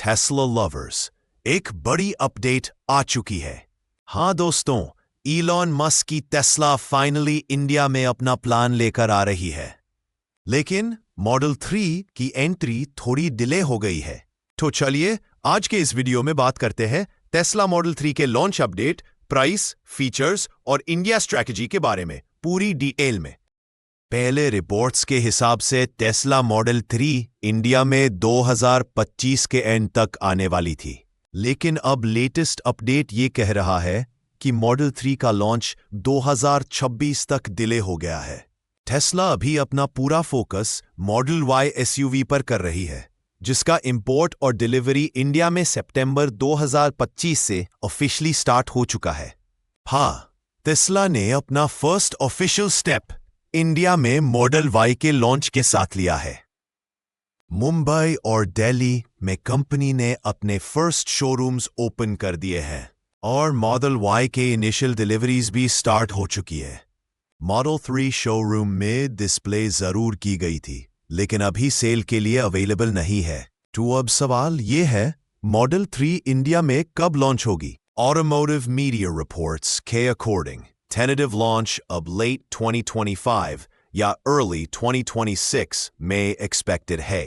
Tesla lovers, एक बड़ी update आ चुकी है। हाँ दोस्तों, इलॉन मस्क की टेस्ला फाइनली इंडिया में अपना प्लान लेकर आ रही है, लेकिन मॉडल 3 की एंट्री थोड़ी डिले हो गई है। तो चलिए आज के इस वीडियो में बात करते हैं टेस्ला मॉडल 3 के लॉन्च अपडेट, प्राइस, फीचर्स और इंडिया स्ट्रैटेजी के बारे में पूरी डिटेल में। पहले रिपोर्ट्स के हिसाब से टेस्ला मॉडल 3 इंडिया में 2025 के एंड तक आने वाली थी, लेकिन अब लेटेस्ट अपडेट ये कह रहा है कि मॉडल 3 का लॉन्च 2026 तक डिले हो गया है। टेस्ला अभी अपना पूरा फोकस मॉडल Y एसयूवी पर कर रही है, जिसका इंपोर्ट और डिलीवरी इंडिया में सितंबर 2025 से ऑफिशियली स्टार्ट हो चुका है। हाँ, टेस्ला ने अपना फर्स्ट ऑफिशियल स्टेप इंडिया में मॉडल Y के लॉन्च के साथ लिया है। मुंबई और दिल्ली में कंपनी ने अपने फर्स्ट शोरूम्स ओपन कर दिए हैं और मॉडल Y के इनिशियल डिलीवरीज भी स्टार्ट हो चुकी है। मॉडल 3 शोरूम में डिस्प्ले जरूर की गई थी, लेकिन अभी सेल के लिए अवेलेबल नहीं है। तो अब सवाल ये है, मॉडल 3 इंडिया में कब लॉन्च होगी? ऑटोमोटिव मीडिया रिपोर्ट्स के according tentative launch of late 2025 या early 2026 में expected है।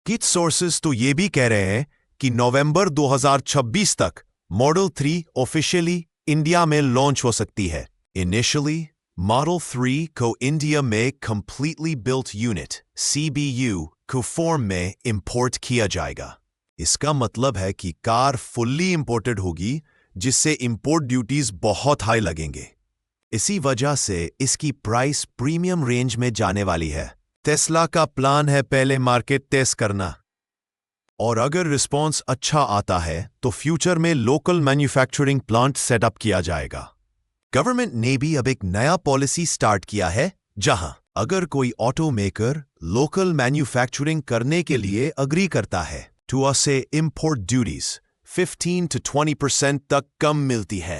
कुछ sources तो ये भी कह रहे हैं कि नवंबर 2026 तक मॉडल 3 ऑफिशियली इंडिया में लॉन्च हो सकती है। Initially, मॉडल 3 को इंडिया में completely built unit CBU को फॉर्म में इंपोर्ट किया जाएगा। इसका मतलब है कि कार फुल्ली इंपोर्टेड होगी, जिससे इंपोर्ट ड्यूटीज बहुत हाई लगेंगे। इसी वजह से इसकी प्राइस प्रीमियम रेंज में जाने वाली है। टेस्ला का प्लान है पहले मार्केट टेस्ट करना, और अगर रिस्पॉन्स अच्छा आता है तो फ्यूचर में लोकल मैन्युफैक्चरिंग प्लांट सेटअप किया जाएगा। गवर्नमेंट ने भी अब एक नया पॉलिसी स्टार्ट किया है, जहां अगर कोई ऑटो मेकर लोकल मैन्युफैक्चरिंग करने के लिए अग्री करता है तो उसे इंपोर्ट ड्यूटीज 15 to 20% तक कम मिलती है।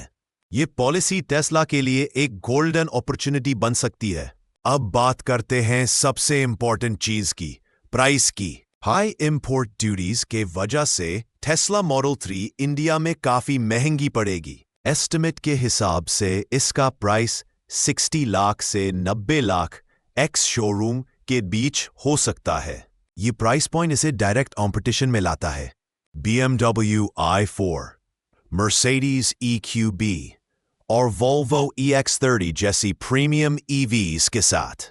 ये पॉलिसी टेस्ला के लिए एक गोल्डन अपॉर्चुनिटी बन सकती है। अब बात करते हैं सबसे इंपॉर्टेंट चीज की, प्राइस की। हाई इंपोर्ट ड्यूटीज के वजह से टेस्ला मॉडल 3 इंडिया में काफी महंगी पड़ेगी। एस्टिमेट के हिसाब से इसका प्राइस 60 लाख से 90 लाख एक्स शोरूम के बीच हो सकता है। ये प्राइस पॉइंट इसे डायरेक्ट कॉम्पिटिशन में लाता है BMW i4, Mercedes EQB और Volvo EX30 जैसी प्रीमियम EVs के साथ।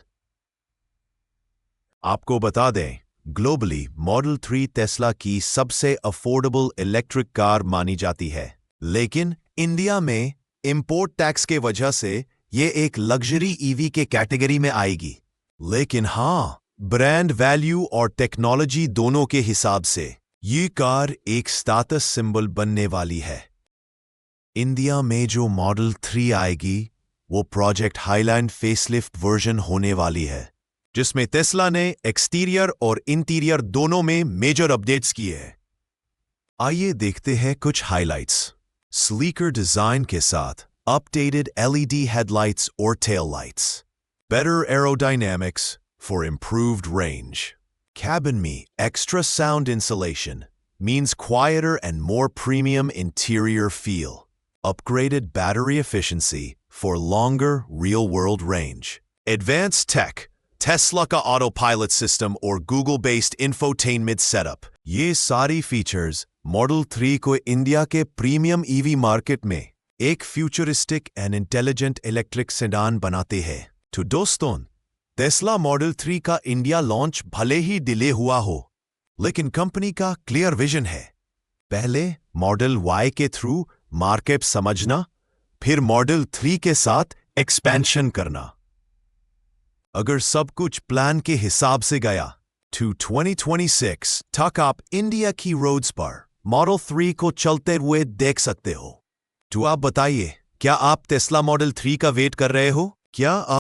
आपको बता दें, ग्लोबली मॉडल 3 टेस्ला की सबसे अफोर्डेबल इलेक्ट्रिक कार मानी जाती है, लेकिन इंडिया में इंपोर्ट टैक्स के वजह से ये एक लग्जरी EV के कैटेगरी में आएगी। लेकिन हाँ, ब्रांड वैल्यू और टेक्नोलॉजी दोनों के हिसाब से ये कार एक स्टेटस सिंबल बनने वाली है। इंडिया में जो मॉडल 3 आएगी वो प्रोजेक्ट हाईलैंड फेसलिफ्ट वर्जन होने वाली है, जिसमें टेस्ला ने एक्सटीरियर और इंटीरियर दोनों में मेजर अपडेट्स किए हैं। आइए देखते हैं कुछ हाइलाइट्स। स्लीकर डिजाइन के साथ अपडेटेड LED हेडलाइट्स और tail lights, better aerodynamics for improved range. Cabin Me extra sound insulation means quieter and more premium interior feel. Upgraded battery efficiency for longer real-world range. Advanced tech, Tesla का autopilot system और Google-based infotainment setup. ये सारी features model 3 को India के premium EV market में एक futuristic and intelligent electric sedan बनाते हैं। तो दोस्तों, टेस्ला मॉडल 3 का इंडिया लॉन्च भले ही डिले हुआ हो, लेकिन कंपनी का क्लियर विजन है। पहले मॉडल Y के थ्रू मार्केट समझना, फिर मॉडल 3 के साथ एक्सपेंशन करना। अगर सब कुछ प्लान के हिसाब से गया तो 2026 तक आप इंडिया की रोड्स पर मॉडल 3 को चलते हुए देख सकते हो। तो आप बताइए, क्या आप टेस्ला मॉडल 3 का वेट कर रहे हो? क्या आप